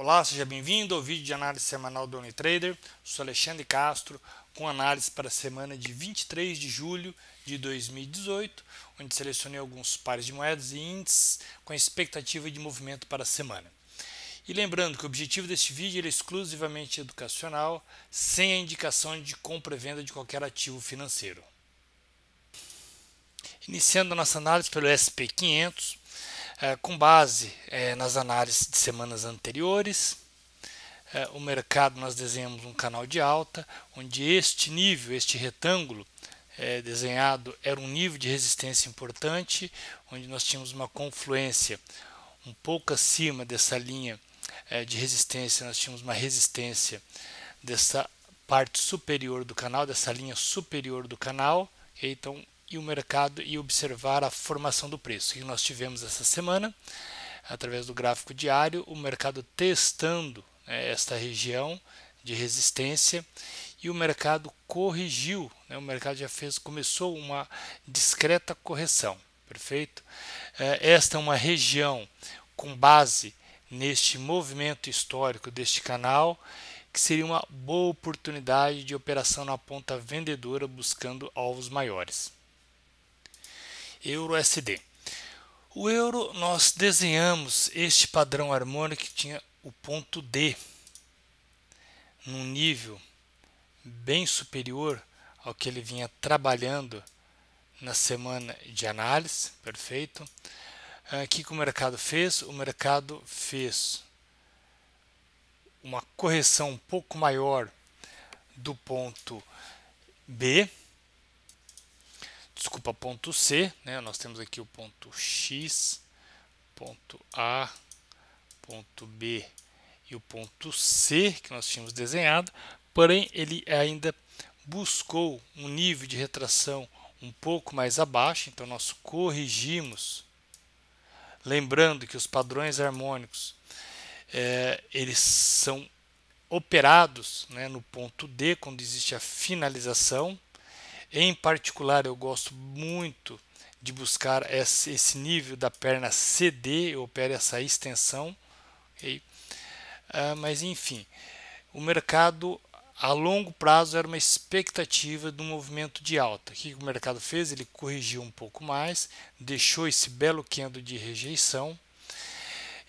Olá, seja bem-vindo ao vídeo de análise semanal do Unitrader. Sou Alexandre Castro com análise para a semana de 23 de julho de 2018, onde selecionei alguns pares de moedas e índices com a expectativa de movimento para a semana. E lembrando que o objetivo deste vídeo é exclusivamente educacional, sem a indicação de compra e venda de qualquer ativo financeiro. Iniciando a nossa análise pelo SP500, com base nas análises de semanas anteriores, o mercado nós desenhamos um canal de alta, onde este nível, este retângulo desenhado era um nível de resistência importante, onde nós tínhamos uma confluência um pouco acima dessa linha de resistência, nós tínhamos uma resistência dessa parte superior do canal, dessa linha superior do canal, então e o mercado ia observar a formação do preço. O que nós tivemos essa semana, através do gráfico diário, o mercado testando esta região de resistência e o mercado corrigiu, o mercado já começou uma discreta correção, perfeito? Esta é uma região com base neste movimento histórico deste canal, que seria uma boa oportunidade de operação na ponta vendedora buscando alvos maiores. Euro-USD. O euro, nós desenhamos este padrão harmônico que tinha o ponto D num nível bem superior ao que ele vinha trabalhando na semana de análise, perfeito? O que o mercado fez? O mercado fez uma correção um pouco maior do ponto B, ponto C, nós temos aqui o ponto X, ponto A, ponto B e o ponto C que nós tínhamos desenhado, porém ele ainda buscou um nível de retração um pouco mais abaixo, então nós corrigimos, lembrando que os padrões harmônicos eles são operados no ponto D, quando existe a finalização. Em particular, eu gosto muito de buscar esse nível da perna CD, eu opero essa extensão. Okay? Mas enfim, o mercado a longo prazo era uma expectativa de um movimento de alta. O que o mercado fez? Ele corrigiu um pouco mais, deixou esse belo candle de rejeição.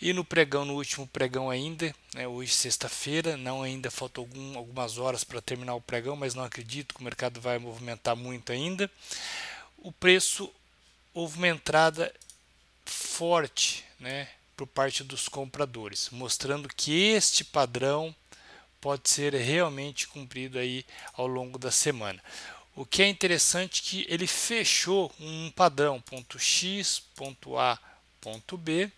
E no pregão, no último pregão ainda, hoje sexta-feira, não ainda faltam algumas horas para terminar o pregão, mas não acredito que o mercado vai movimentar muito ainda. O preço houve uma entrada forte, por parte dos compradores, mostrando que este padrão pode ser realmente cumprido aí ao longo da semana. O que é interessante é que ele fechou um padrão, ponto X, ponto A, ponto B,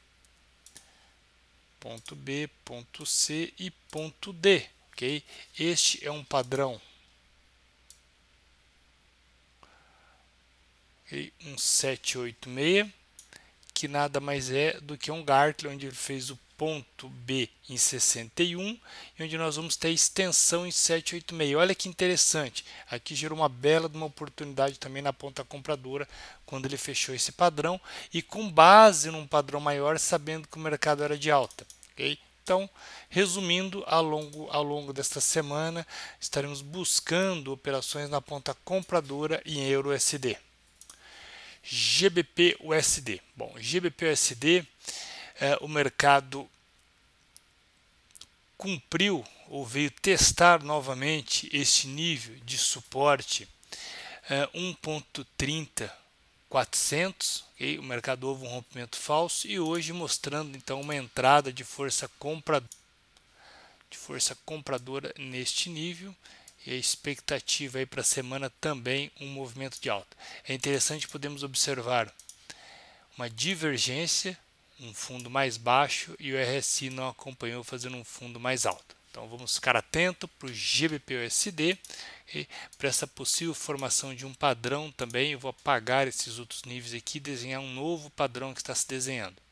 ponto B, ponto C e ponto D, ok? Este é um padrão, okay? Um 786, que nada mais é do que um Gartler, onde ele fez o ponto B em 61 e onde nós vamos ter extensão em 786. Olha que interessante, aqui gerou uma bela de uma oportunidade também na ponta compradora quando ele fechou esse padrão e com base num padrão maior, sabendo que o mercado era de alta. Okay? Então, resumindo, ao longo desta semana estaremos buscando operações na ponta compradora em Euro-USD. GBP-USD. Bom, GBP-USD, o mercado cumpriu ou veio testar novamente este nível de suporte 1.30.400, okay? O mercado houve um rompimento falso e hoje mostrando então uma entrada de força compradora neste nível. E a expectativa aí para a semana também um movimento de alta. É interessante, podemos observar uma divergência, um fundo mais baixo e o RSI não acompanhou, fazendo um fundo mais alto. Então vamos ficar atento para o GBP-USD e para essa possível formação de um padrão também. Eu vou apagar esses outros níveis aqui e desenhar um novo padrão que está se desenhando.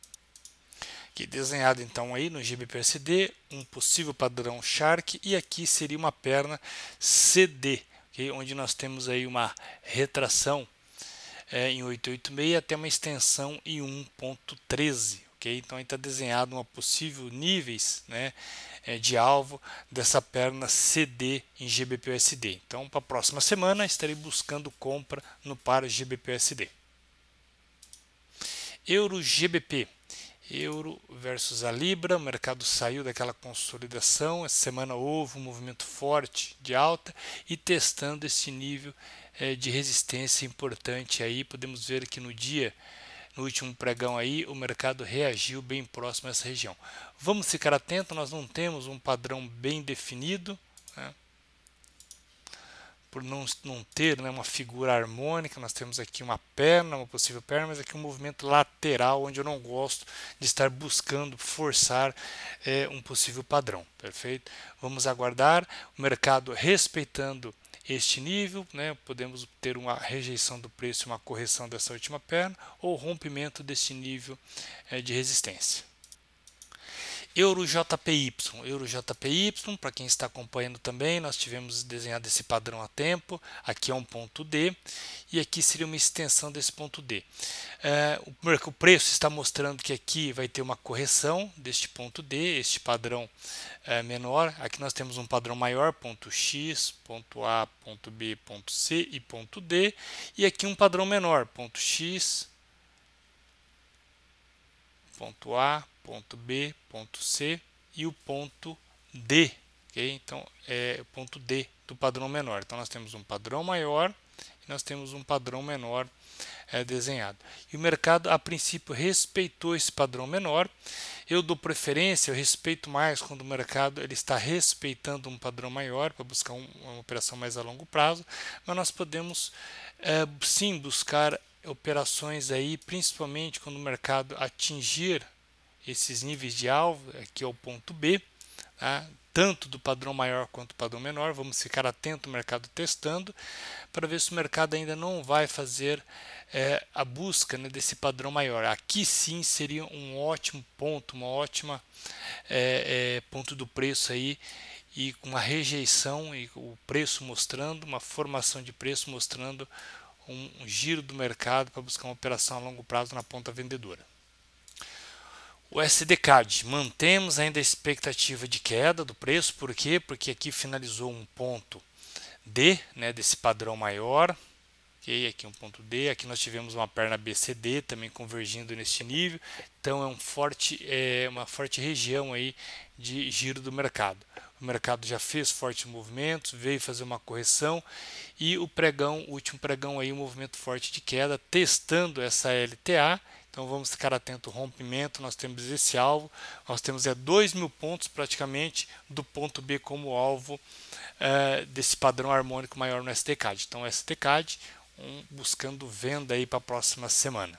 Aqui desenhado então aí no GBP-USD, um possível padrão Shark e aqui seria uma perna CD, okay? Onde nós temos aí uma retração em 886 até uma extensão em 1.13, ok? Então aí está desenhado uma possível níveis, né, de alvo dessa perna CD em GBP/USD. Então para a próxima semana estarei buscando compra no par GBP/USD. Euro GBP. Euro versus a Libra, o mercado saiu daquela consolidação, essa semana houve um movimento forte de alta e testando esse nível de resistência importante aí, podemos ver que no último pregão aí, o mercado reagiu bem próximo a essa região. Vamos ficar atento, nós não temos um padrão bem definido, né? Por não ter, né, uma figura harmônica, nós temos aqui uma perna, uma possível perna, mas aqui um movimento lateral, onde eu não gosto de estar buscando forçar um possível padrão, perfeito? Vamos aguardar o mercado respeitando este nível, né, podemos ter uma rejeição do preço, uma correção dessa última perna, ou rompimento desse nível de resistência. Euro JPY, para quem está acompanhando também, nós tivemos desenhado esse padrão a tempo, aqui é um ponto D, e aqui seria uma extensão desse ponto D. O preço está mostrando que aqui vai ter uma correção deste ponto D, este padrão menor, aqui nós temos um padrão maior, ponto X, ponto A, ponto B, ponto C e ponto D, e aqui um padrão menor, ponto X, ponto A, ponto B, ponto C e o ponto D, ok? Então é o ponto D do padrão menor. Então nós temos um padrão maior e nós temos um padrão menor desenhado. E o mercado a princípio respeitou esse padrão menor. Eu dou preferência, eu respeito mais quando o mercado ele está respeitando um padrão maior para buscar uma operação mais a longo prazo, mas nós podemos sim buscar operações aí, principalmente quando o mercado atingir esses níveis de alvo, aqui é o ponto B, tá? Tanto do padrão maior quanto do padrão menor. Vamos ficar atento ao mercado testando para ver se o mercado ainda não vai fazer a busca, né, desse padrão maior. Aqui sim seria um ótimo ponto, uma ótima ponto do preço aí, e com uma rejeição e o preço mostrando, uma formação de preço mostrando um giro do mercado para buscar uma operação a longo prazo na ponta vendedora. O SDCAD, mantemos ainda a expectativa de queda do preço, por quê? Porque aqui finalizou um ponto D, né, desse padrão maior, okay? Aqui um ponto D, aqui nós tivemos uma perna BCD também convergindo neste nível, então é uma forte região aí de giro do mercado. O mercado já fez fortes movimentos, veio fazer uma correção e o último pregão aí, um movimento forte de queda, testando essa LTA. Então vamos ficar atento ao rompimento. Nós temos esse alvo, nós temos 2.000 pontos praticamente do ponto B como alvo desse padrão harmônico maior no STCAD. Então o STCAD buscando venda aí para a próxima semana.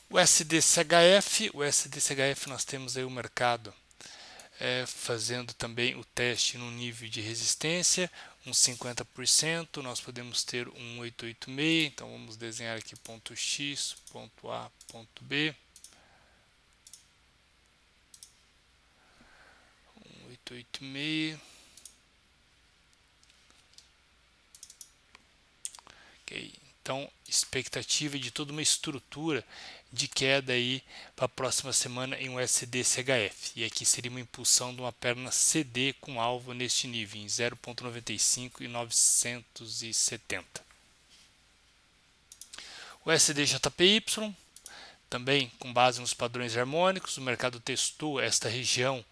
O SDCHF nós temos aí o mercado fazendo também o teste no nível de resistência, uns 50%, nós podemos ter um 886, então vamos desenhar aqui ponto X, ponto A, ponto B, 886, ok. Então, expectativa de toda uma estrutura de queda aí para a próxima semana em um SDCHF. E aqui seria uma impulsão de uma perna CD com alvo neste nível, em 0,95 e 970. O SDJPY, também com base nos padrões harmônicos, o mercado testou esta região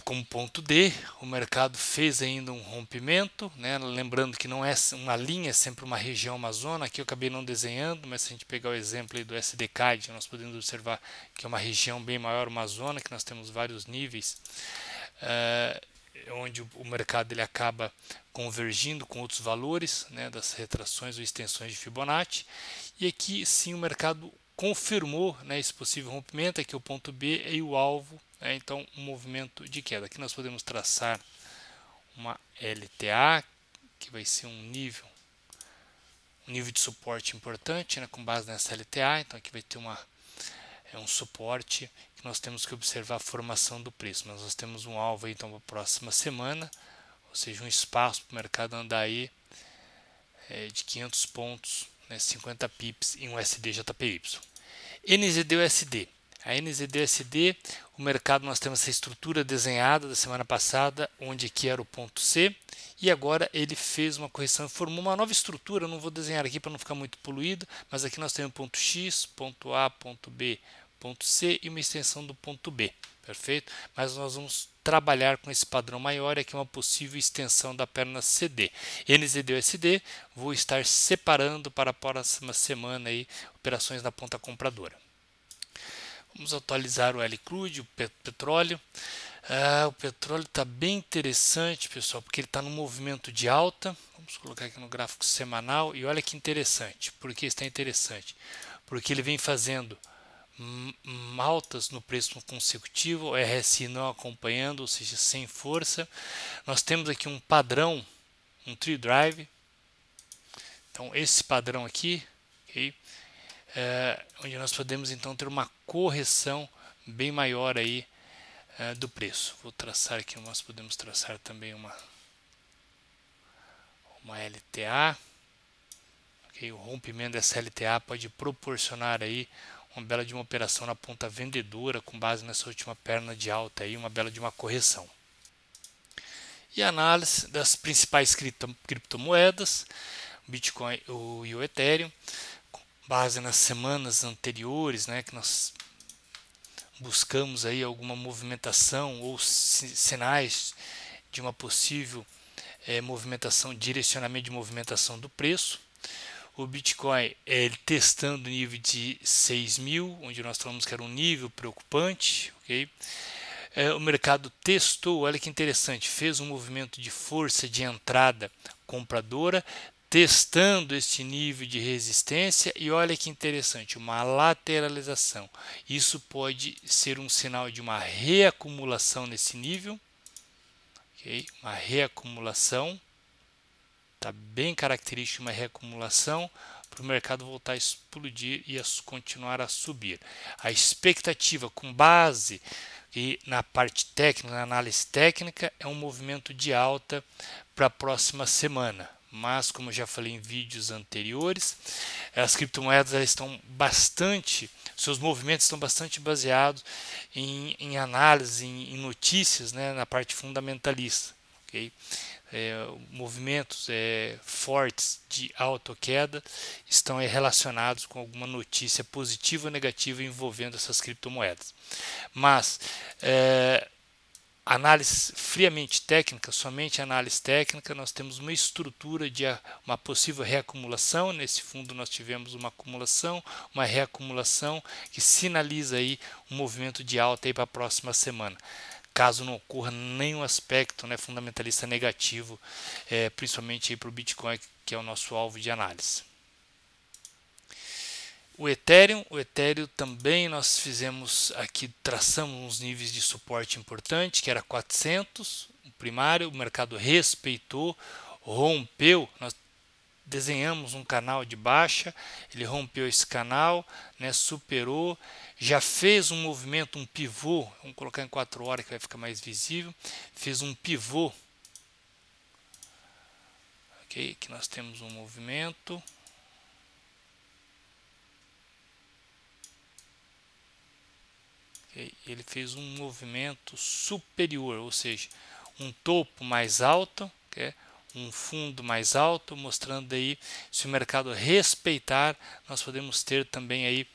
como ponto D, o mercado fez ainda um rompimento, né? Lembrando que não é uma linha, é sempre uma região, uma zona. Aqui eu acabei não desenhando, mas se a gente pegar o exemplo aí do SDCAD, nós podemos observar que é uma região bem maior, uma zona, que nós temos vários níveis, onde o mercado ele acaba convergindo com outros valores, né, das retrações ou extensões de Fibonacci. E aqui sim o mercado confirmou, né, esse possível rompimento, aqui o ponto B e o alvo, então um movimento de queda. Aqui nós podemos traçar uma LTA, que vai ser um nível de suporte importante, né, com base nessa LTA. Então aqui vai ter um suporte que nós temos que observar a formação do preço. Mas nós temos um alvo aí, então para a próxima semana, ou seja, um espaço para o mercado andar aí de 500 pontos, né, 50 pips em um SDJPY. NZD-USD. A NZD-USD, o mercado, nós temos essa estrutura desenhada da semana passada, onde aqui era o ponto C, e agora ele fez uma correção, formou uma nova estrutura. Eu não vou desenhar aqui para não ficar muito poluído, mas aqui nós temos ponto X, ponto A, ponto B, ponto C e uma extensão do ponto B, perfeito? Mas nós vamos trabalhar com esse padrão maior, aqui uma possível extensão da perna CD. NZD-USD, vou estar separando para a próxima semana aí, operações na ponta compradora. Vamos atualizar o L-Crude, o petróleo. O petróleo está bem interessante, pessoal, porque ele está no movimento de alta. Vamos colocar aqui no gráfico semanal e olha que interessante. Por que está interessante? Porque ele vem fazendo altas no preço consecutivo, o RSI não acompanhando, ou seja, sem força. Nós temos aqui um padrão, um tree drive. Então esse padrão aqui, okay, onde nós podemos então ter uma correção bem maior aí do preço. Vou traçar aqui, nós podemos traçar também uma LTA. Okay, o rompimento dessa LTA pode proporcionar aí uma bela de uma operação na ponta vendedora com base nessa última perna de alta aí, uma bela de uma correção. E a análise das principais criptomoedas, o Bitcoin e o Ethereum, com base nas semanas anteriores, né, que nós buscamos aí alguma movimentação ou sinais de uma possível movimentação, direcionamento de movimentação do preço. O Bitcoin testando o nível de 6.000, onde nós falamos que era um nível preocupante, ok? O mercado testou, olha que interessante, fez um movimento de força de entrada compradora, testando este nível de resistência e olha que interessante, uma lateralização. Isso pode ser um sinal de uma reacumulação nesse nível, okay? Uma reacumulação, está bem característico uma reacumulação para o mercado voltar a explodir e continuar a subir. A expectativa com base na parte técnica, na análise técnica, é um movimento de alta para a próxima semana. Mas, como eu já falei em vídeos anteriores, as criptomoedas estão bastante, seus movimentos estão bastante baseados em análise, em notícias, né, na parte fundamentalista. Okay? Movimentos fortes de alta ou queda estão relacionados com alguma notícia positiva ou negativa envolvendo essas criptomoedas. Mas análise friamente técnica, somente análise técnica, nós temos uma estrutura de uma possível reacumulação. Nesse fundo nós tivemos uma acumulação, uma reacumulação que sinaliza aí um movimento de alta aí para a próxima semana. Caso não ocorra nenhum aspecto, né, fundamentalista negativo, principalmente para o Bitcoin, que é o nosso alvo de análise. O Ethereum também nós fizemos aqui, traçamos uns níveis de suporte importante, que era 400, o primário, o mercado respeitou, rompeu, nós desenhamos um canal de baixa, ele rompeu esse canal, né, superou, já fez um movimento, um pivô, vamos colocar em 4 horas que vai ficar mais visível, fez um pivô, ok, que nós temos um movimento, okay, ele fez um movimento superior, ou seja, um topo mais alto, okay, um fundo mais alto, mostrando aí, se o mercado respeitar, nós podemos ter também aí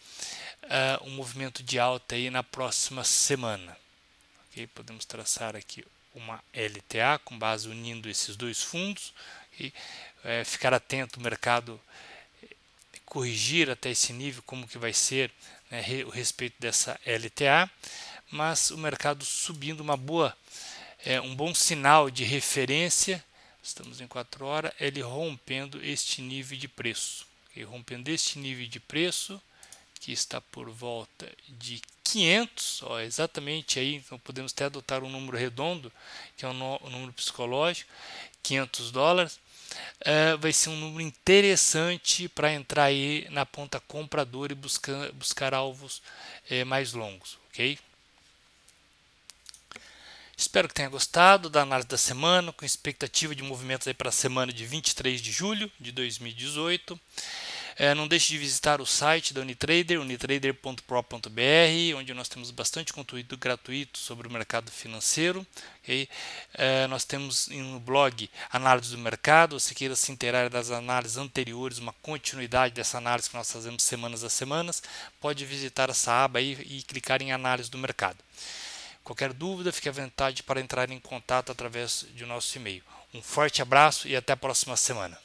um movimento de alta aí na próxima semana. Okay? Podemos traçar aqui uma LTA com base unindo esses dois fundos e ficar atento o mercado corrigir até esse nível, como que vai ser, né, o respeito dessa LTA, mas o mercado subindo uma boa, um bom sinal de referência. Estamos em 4 horas, ele rompendo este nível de preço. Okay? Rompendo este nível de preço, que está por volta de 500, ó, exatamente aí, então podemos até adotar um número redondo, que é um número psicológico, $500. Vai ser um número interessante para entrar aí na ponta compradora e buscar alvos mais longos, ok? Espero que tenha gostado da análise da semana, com expectativa de movimentos aí para a semana de 23 de julho de 2018. Não deixe de visitar o site da Unitrader, unitrader.pro.br, onde nós temos bastante conteúdo gratuito sobre o mercado financeiro. Okay? Nós temos no blog análise do mercado. Se queira se inteirar das análises anteriores, uma continuidade dessa análise que nós fazemos semanas a semanas, pode visitar essa aba aí e clicar em análise do mercado. Qualquer dúvida, fique à vontade para entrar em contato através do nosso e-mail. Um forte abraço e até a próxima semana.